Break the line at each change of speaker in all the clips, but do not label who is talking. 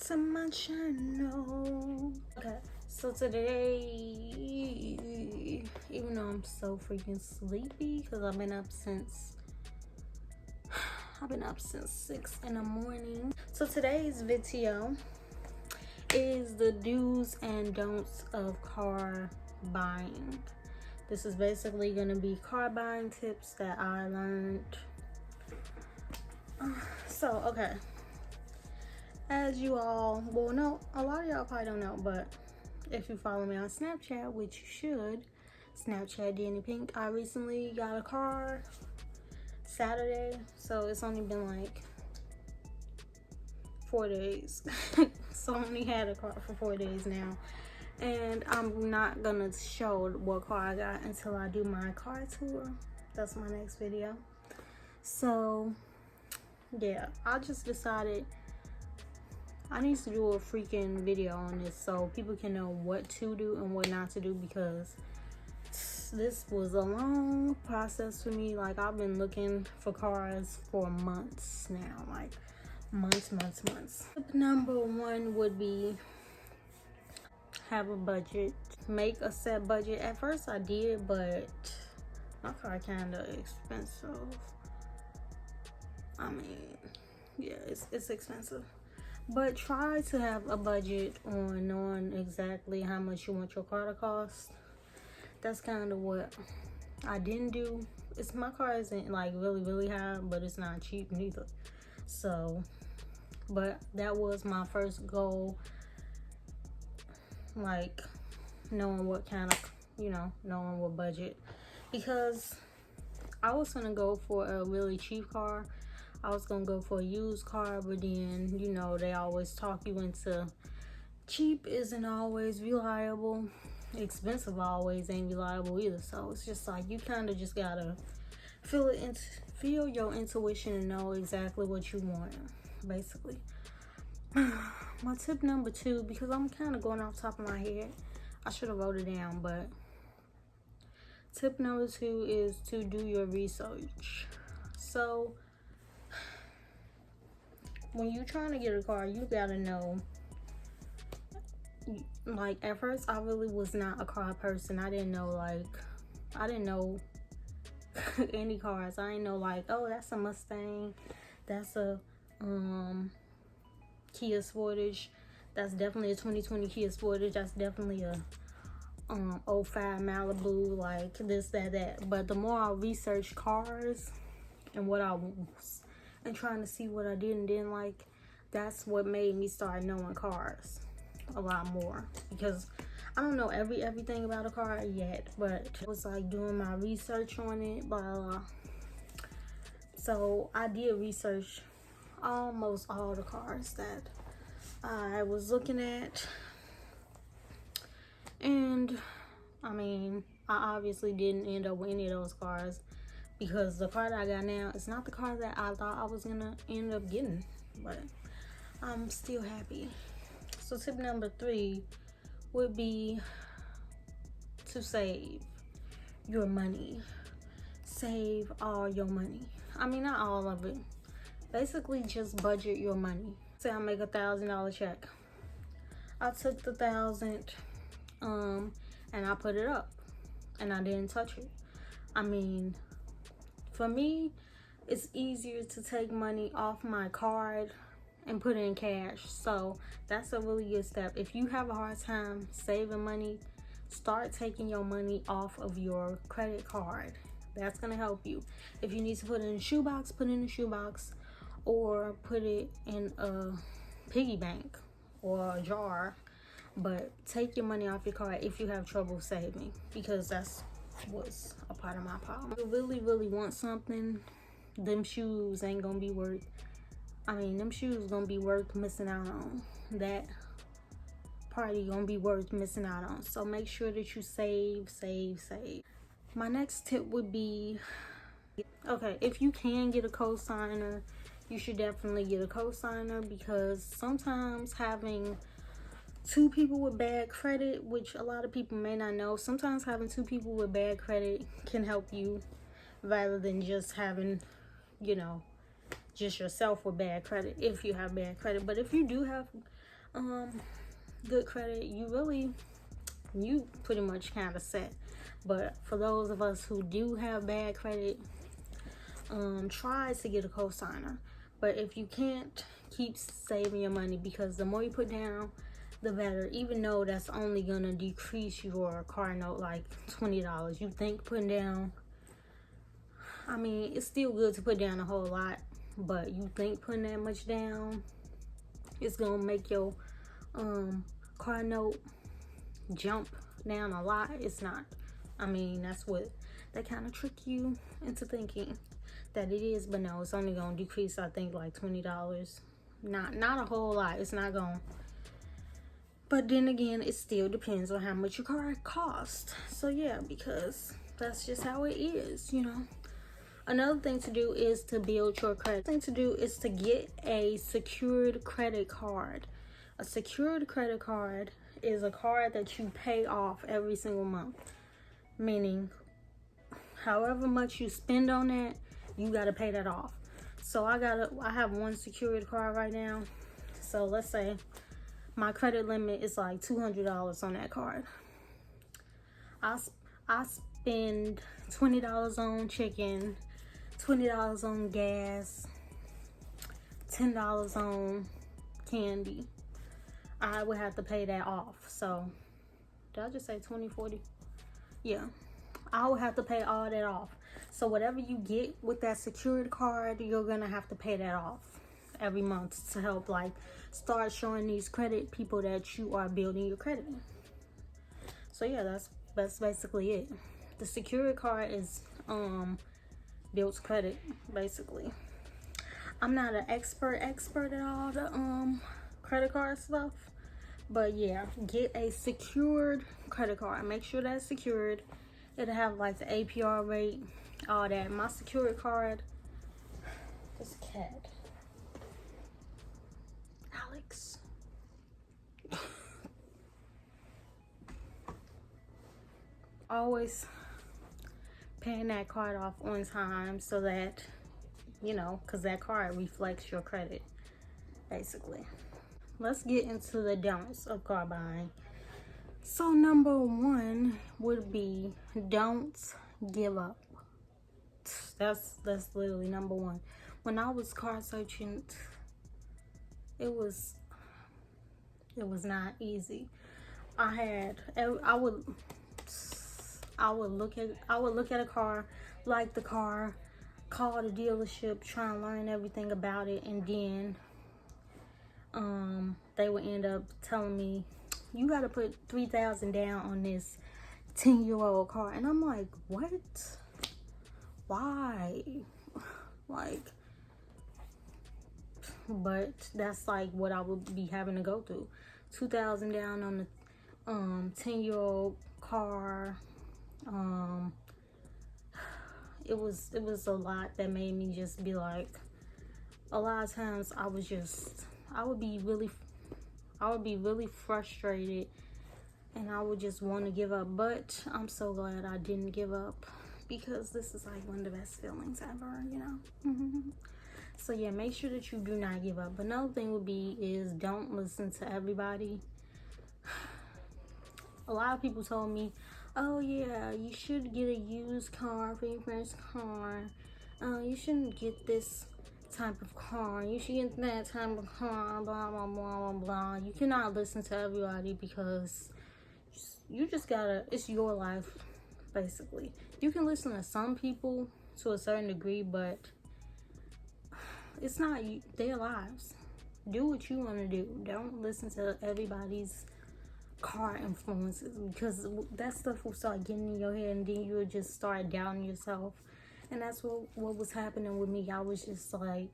to my channel. Okay, so today, even though I'm so freaking sleepy because I've been up since 6 in the morning. So today's video is the do's and don'ts of car buying. This is basically going to be car buying tips that I learned. So, okay. As you all will know, a lot of y'all probably don't know, but if you follow me on Snapchat, which you should, Snapchat Danny Pink, I recently got a car Saturday, so it's only been like 4 days. So I only had a car for 4 days now, and I'm not gonna show what car I got until I do my car tour. That's my next video. So yeah, I just decided I need to do a freaking video on this so people can know what to do and what not to do, because this was a long process for me. Like, I've been looking for cars for months now, like months. Tip number one would be have a budget. Make a set budget. At first I did, but my car kind of expensive. I mean, yeah, it's expensive. But try to have a budget on knowing exactly how much you want your car to cost. That's kind of what I didn't do. My car isn't like really high, but it's not cheap neither. So, but that was my first goal, like knowing what kind of, knowing what budget, because I was gonna go for a really cheap car. I was gonna go for a used car, but then, they always talk you into cheap isn't always reliable. Expensive always ain't reliable either. So it's just like, you kind of just gotta feel your intuition and know exactly what you want, basically. My tip number two, because I'm kind of going off the top of my head, I should have wrote it down, but tip number two is to do your research. So when you're trying to get a car, you gotta know, like, at first I really was not a car person. I didn't know any cars. I didn't know, like, oh, that's a Mustang, that's a Kia Sportage, that's definitely a 2020 Kia Sportage, that's definitely a 05 Malibu, like this, that. But the more I researched cars and what I was, and trying to see what I did and didn't like, that's what made me start knowing cars a lot more. Because I don't know everything about a car yet, but it was like doing my research on it, blah, blah, blah. So I did research almost all the cars that I was looking at, and I mean, I obviously didn't end up with any of those cars, because the car that I got now is not the car that I thought I was gonna end up getting, but I'm still happy. So tip number three would be to save your money. Save all your money. I mean, not all of it. Basically, just budget your money. Say I make $1,000 check. I took the 1,000 and I put it up, and I didn't touch it. I mean, for me, it's easier to take money off my card and put it in cash. So that's a really good step. If you have a hard time saving money, start taking your money off of your credit card. That's gonna help you. If you need to put it in a shoebox, put it in a shoebox, or put it in a piggy bank or a jar. But take your money off your card if you have trouble saving, because that's was a part of my problem. If you really want something, them shoes ain't gonna be worth, them shoes gonna be worth missing out on. That party gonna be worth missing out on. So make sure that you save. My next tip would be, okay, if you can get a co-signer, you should definitely get a co-signer, because sometimes having two people with bad credit, which a lot of people may not know, sometimes having two people with bad credit can help you, rather than just having, just yourself with bad credit, if you have bad credit. But if you do have good credit, you pretty much kind of set. But for those of us who do have bad credit, try to get a co-signer. But if you can't, keep saving your money, because the more you put down, the better. Even though that's only gonna decrease your car note like $20. You think putting down, I mean, it's still good to put down a whole lot, but you think putting that much down, it's gonna make your car note jump down a lot. It's not. I mean, that's what they kind of trick you into thinking that it is, but no, it's only gonna decrease, I think, like $20. Not a whole lot. It's not gonna. But then again, it still depends on how much your car costs. So yeah, because that's just how it is, you know. Another thing to do is to build your credit. Thing to do is to get a secured credit card. A secured credit card is a card that you pay off every single month. Meaning, however much you spend on that, you gotta pay that off. So I have one secured card right now. So let's say my credit limit is like $200 on that card. I spend $20 on chicken, $20 on gas, $10 on candy. I would have to pay that off. So did I just say 20, 40? Yeah, I would have to pay all that off. So whatever you get with that secured card, you're gonna have to pay that off every month to help like start showing these credit people that you are building your credit. So yeah, that's basically it. The secured card is builds credit basically. I'm not an expert at all the credit card stuff, but yeah, get a secured credit card. Make sure that's secured. It'll have like the APR rate, all that. My secured card, this cat, Alex. Always paying that card off on time so that, you know, because that card reflects your credit, basically. Let's get into the don'ts of car buying. So number one would be don't give up. That's literally number one. When I was car searching, it was not easy. I would look at a car, like the car, call the dealership, try and learn everything about it, and then they would end up telling me, you got to put $3,000 down on this 10-year-old car. And I'm like, what? Why? Like, but that's like what I would be having to go through. $2,000 down on the 10-year-old car. It was a lot that made me just be like, a lot of times I would be really frustrated, and I would just want to give up. But I'm so glad I didn't give up, because this is like one of the best feelings ever, you know. So yeah, make sure that you do not give up. Another thing would be is don't listen to everybody. A lot of people told me, oh yeah, you should get a used car for your first car. You shouldn't get this type of car. You should get that type of car, blah, blah, blah, blah, blah. You cannot listen to everybody, because you just gotta, it's your life, basically. You can listen to some people to a certain degree, but it's not their lives. Do what you want to do. Don't listen to everybody's car influences, because that stuff will start getting in your head, and then you'll just start doubting yourself. And that's what was happening with me. I was just like,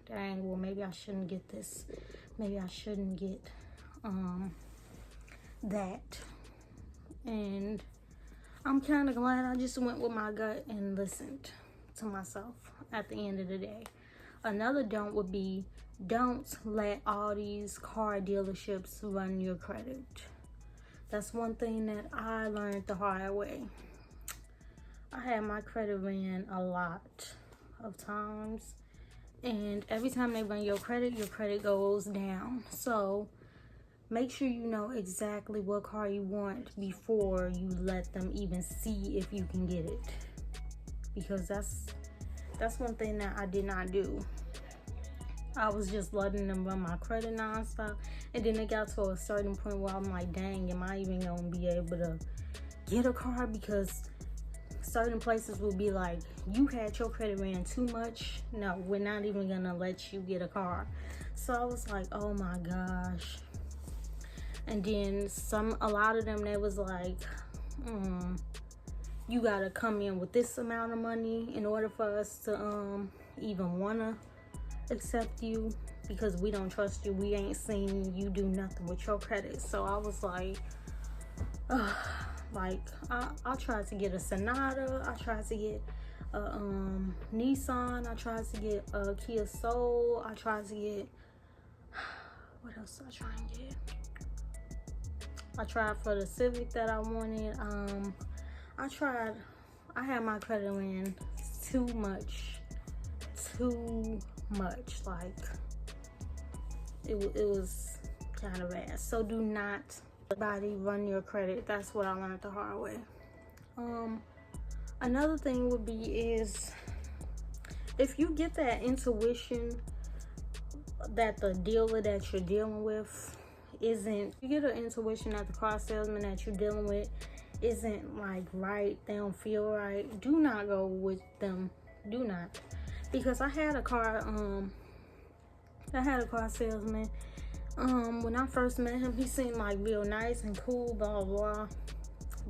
dang, well, maybe I shouldn't get this. Maybe I shouldn't get that. And I'm kind of glad I just went with my gut and listened to myself at the end of the day. Another don't would be, don't let all these car dealerships run your credit. That's one thing that I learned the hard way. I had my credit ran a lot of times, and every time they run your credit goes down. So make sure you know exactly what car you want before you let them even see if you can get it, because that's one thing that I did not do. I was just letting them run my credit nonstop, and then it got to a certain point where I'm like, dang, am I even gonna be able to get a car? Because certain places will be like, you had your credit ran too much, no, we're not even gonna let you get a car. So I was like, oh my gosh. And then a lot of them, they was like, you gotta come in with this amount of money in order for us to even wanna accept you, because we don't trust you. We ain't seen you do nothing with your credit. So I was like, I tried to get a Sonata, I tried to get a Nissan, I tried to get a Kia Soul, I tried to get, what else did I try and get? I tried for the Civic that I wanted. I had my credit ran too much, like it was kind of bad. So do not everybody run your credit. That's what I learned the hard way. Another thing would be is, if you get that intuition that the dealer that you're dealing with isn't, you get an intuition that the car salesman that you're dealing with isn't like right, they don't feel right, do not go with them. Do not. Because I had a car salesman. When I first met him, he seemed like real nice and cool, blah blah.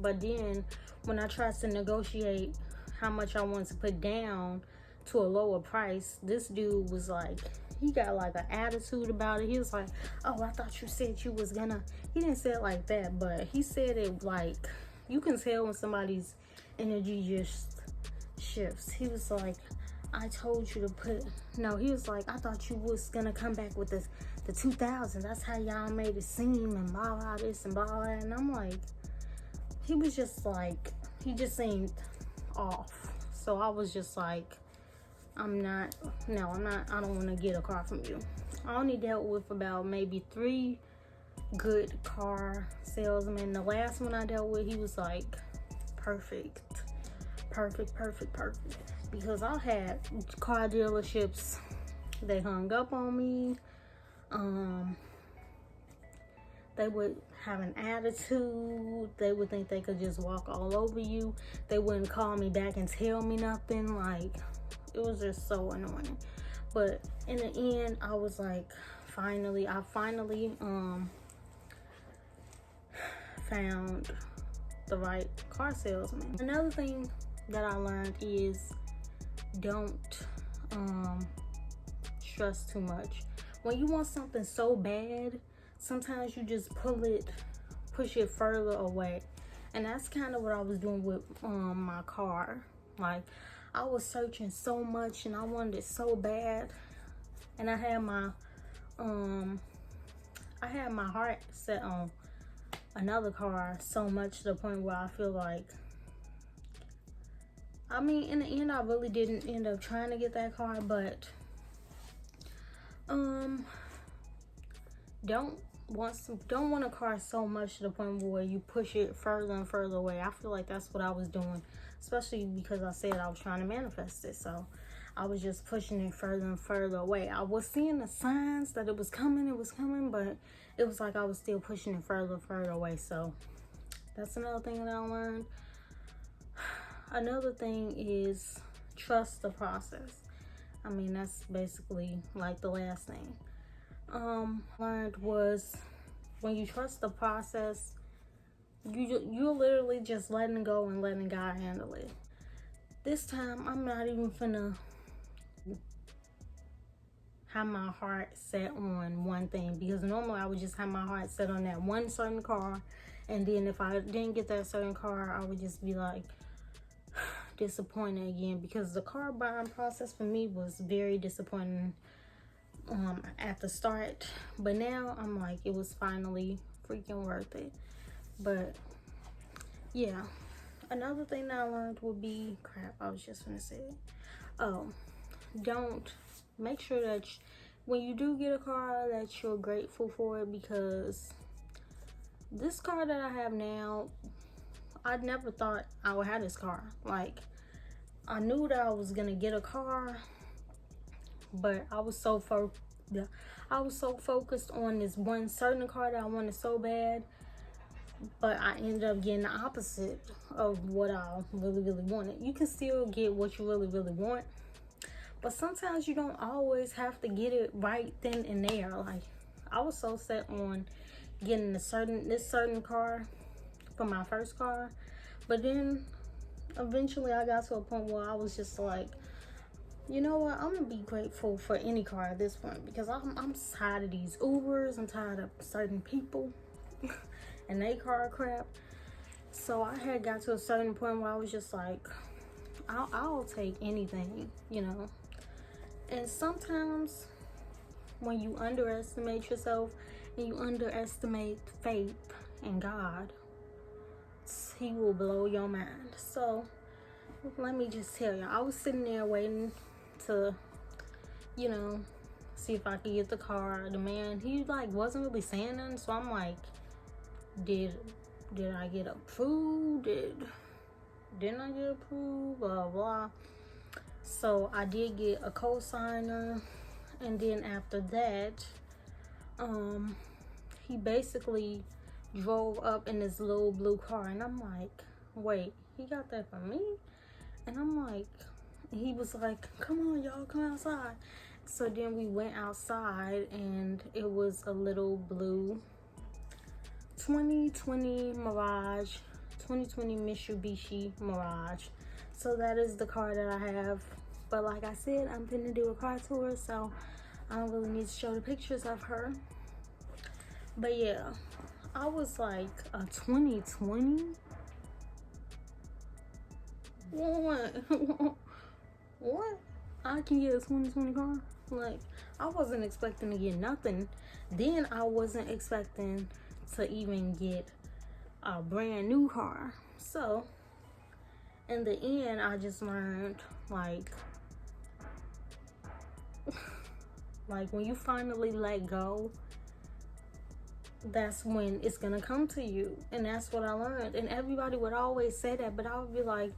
But then when I tried to negotiate how much I wanted to put down to a lower price, this dude was like, he got like an attitude about it. He was like, oh, I thought you said you was gonna, he didn't say it like that, but he said it like, you can tell when somebody's energy just shifts. He was like, I told you to put, no, he was like, I thought you was gonna come back with the 2000. That's how y'all made it seem, and blah blah this and blah blah. And I'm like, he was just like, he just seemed off. So I was just like, I don't want to get a car from you. I only dealt with about maybe 3 good car salesmen. The last one I dealt with, he was like perfect. Because I had car dealerships, they hung up on me. They would have an attitude. They would think they could just walk all over you. They wouldn't call me back and tell me nothing. Like, it was just so annoying. But in the end, I was like, I finally found the right car salesman. Another thing that I learned is, don't stress too much. When you want something so bad, sometimes you just push it further away. And that's kind of what I was doing with my car. Like, I was searching so much and I wanted it so bad, and I had my heart set on another car so much to the point where I feel like, I mean, in the end, I really didn't end up trying to get that car, but don't want a car so much to the point where you push it further and further away. I feel like that's what I was doing, especially because I said I was trying to manifest it. So I was just pushing it further and further away. I was seeing the signs that it was coming, but it was like I was still pushing it further and further away. So that's another thing that I learned. Another thing is, trust the process. I mean, that's basically like the last thing. Learned was, when you trust the process, you're literally just letting go and letting God handle it. This time, I'm not even finna have my heart set on one thing, because normally I would just have my heart set on that one certain car, and then if I didn't get that certain car, I would just be like disappointed again, because the car buying process for me was very disappointing at the start, but now I'm like, it was finally freaking worth it. But yeah, another thing that I learned would be, I was just gonna say it. Make sure that when you do get a car, that you're grateful for it, because this car that I have now, I never thought I would have this car. Like, I knew that I was gonna get a car, but I was so focused on this one certain car that I wanted so bad, but I ended up getting the opposite of what I really wanted. You can still get what you really want, but sometimes you don't always have to get it right then and there. Like, I was so set on getting this certain car for my first car, but then eventually I got to a point where I was just like, you know what, I'm gonna be grateful for any car at this point, because I'm tired of these Ubers. I'm tired of certain people and they car crap. So I had got to a certain point where I was just like, I'll take anything, you know. And sometimes when you underestimate yourself and you underestimate faith in God, he will blow your mind. So let me just tell you, I was sitting there waiting to, you know, see if I could get the car. The man, he like wasn't really saying nothing, so I'm like, did I get approved? Didn't I get approved? Blah blah. So I did get a co-signer, and then after that, he basically drove up in this little blue car, and I'm like, wait, he got that for me? And I'm like, he was like, come on y'all, come outside. So then we went outside, and it was a little blue 2020 Mirage, 2020 Mitsubishi Mirage. So that is the car that I have. But like I said, I'm gonna do a car tour, so I don't really need to show the pictures of her. But yeah, I was like, a 2020? What? I can get a 2020 car? Like, I wasn't expecting to get nothing. Then I wasn't expecting to even get a brand new car. So in the end, I just learned, like when you finally let go, that's when it's gonna come to you. And that's what I learned. And everybody would always say that, but I would be like,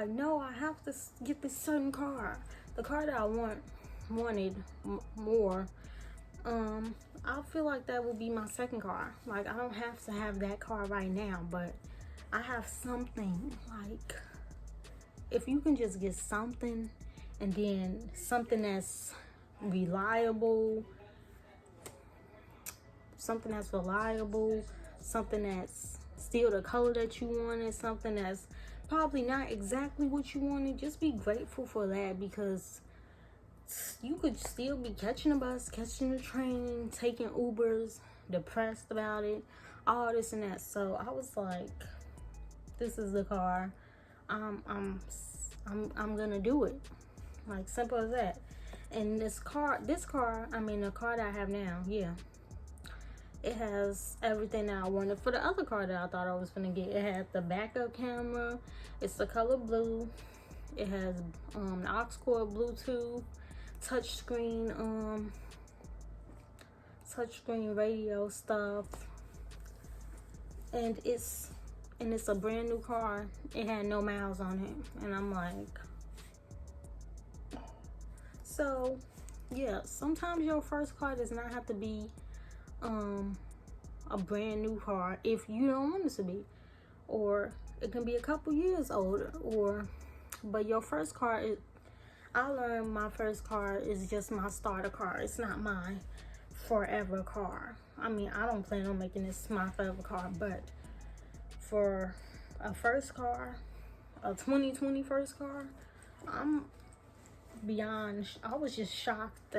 no, I have to get this certain car, the car that I wanted more. I feel like that would be my second car. Like, I don't have to have that car right now, but I have something. Like, if you can just get something, and then something that's reliable, something that's still the color that you wanted, something that's probably not exactly what you wanted, just be grateful for that, because you could still be catching a bus, catching a train, taking Ubers, depressed about it, all this and that. So I was like, this is the car. I'm gonna do it. Like, simple as that. And the car that I have now, yeah, it has everything that I wanted for the other car that I thought I was gonna get. It had the backup camera. It's the color blue. It has the aux cord, Bluetooth, touchscreen radio stuff, and it's a brand new car. It had no miles on it, and I'm like, so yeah, sometimes your first car does not have to be a brand new car if you don't want it to be, or it can be a couple years older, but your first car is, I learned my first car is just my starter car. It's not my forever car. I mean, I don't plan on making this my forever car, but for a first car, a 2020 first car, I was just shocked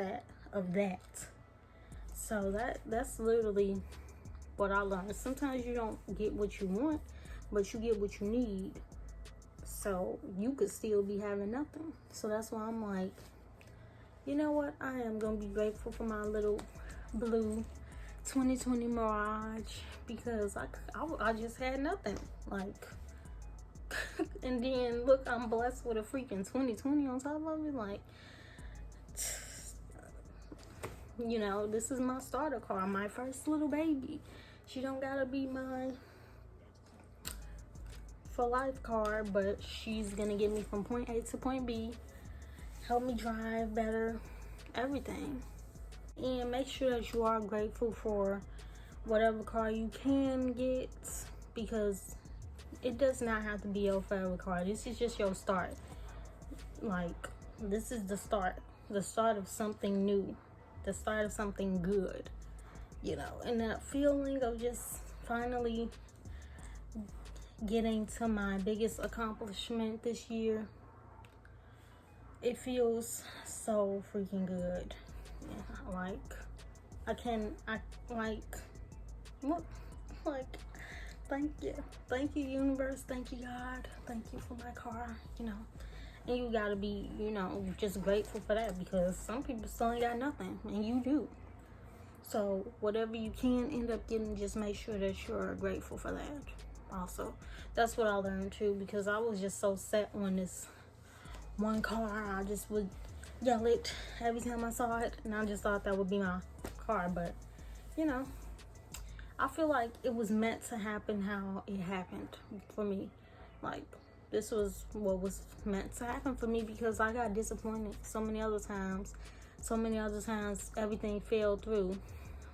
of that. So that's literally what I learned. Sometimes you don't get what you want, but you get what you need. So you could still be having nothing. So that's why I'm like, you know what? I am gonna be grateful for my little blue 2020 Mirage, because I just had nothing. Like, and then look, I'm blessed with a freaking 2020 on top of it. Like, You know, this is my starter car, my first little baby. She don't gotta be my for life car, but she's gonna get me from point A to point B, help me drive better, everything. And make sure that you are grateful for whatever car you can get, because it does not have to be your forever car. This is just your start. Like, this is the start of something new, the start of something good, you know. And that feeling of just finally getting to my biggest accomplishment this year, it feels so freaking good. Yeah, thank you universe, thank you God, thank you for my car, you know. And you gotta be, you know, just grateful for that, because some people still ain't got nothing and you do. So whatever you can end up getting, just make sure that you're grateful for that. Also, that's what I learned too, because I was just so set on this one car. I just would yell it every time I saw it, and I just thought that would be my car. But you know, I feel like it was meant to happen how it happened for me. Like, this was what was meant to happen for me, because I got disappointed so many other times everything fell through.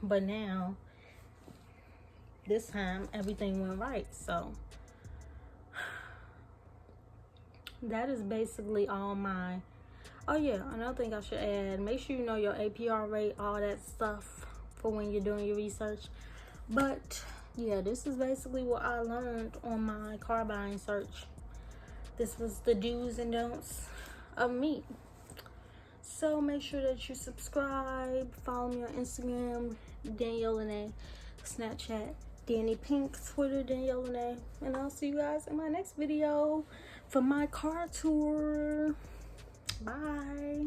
But now, this time, everything went right. So that is basically all my... Oh yeah, another thing I should add, make sure you know your APR rate, all that stuff, for when you're doing your research. But yeah, this is basically what I learned on my car buying search. This was the do's and don'ts of me. So make sure that you subscribe, follow me on Instagram, Danielle Lene, Snapchat, Danny Pink, Twitter, Danielle Lene, and I'll see you guys in my next video for my car tour. Bye.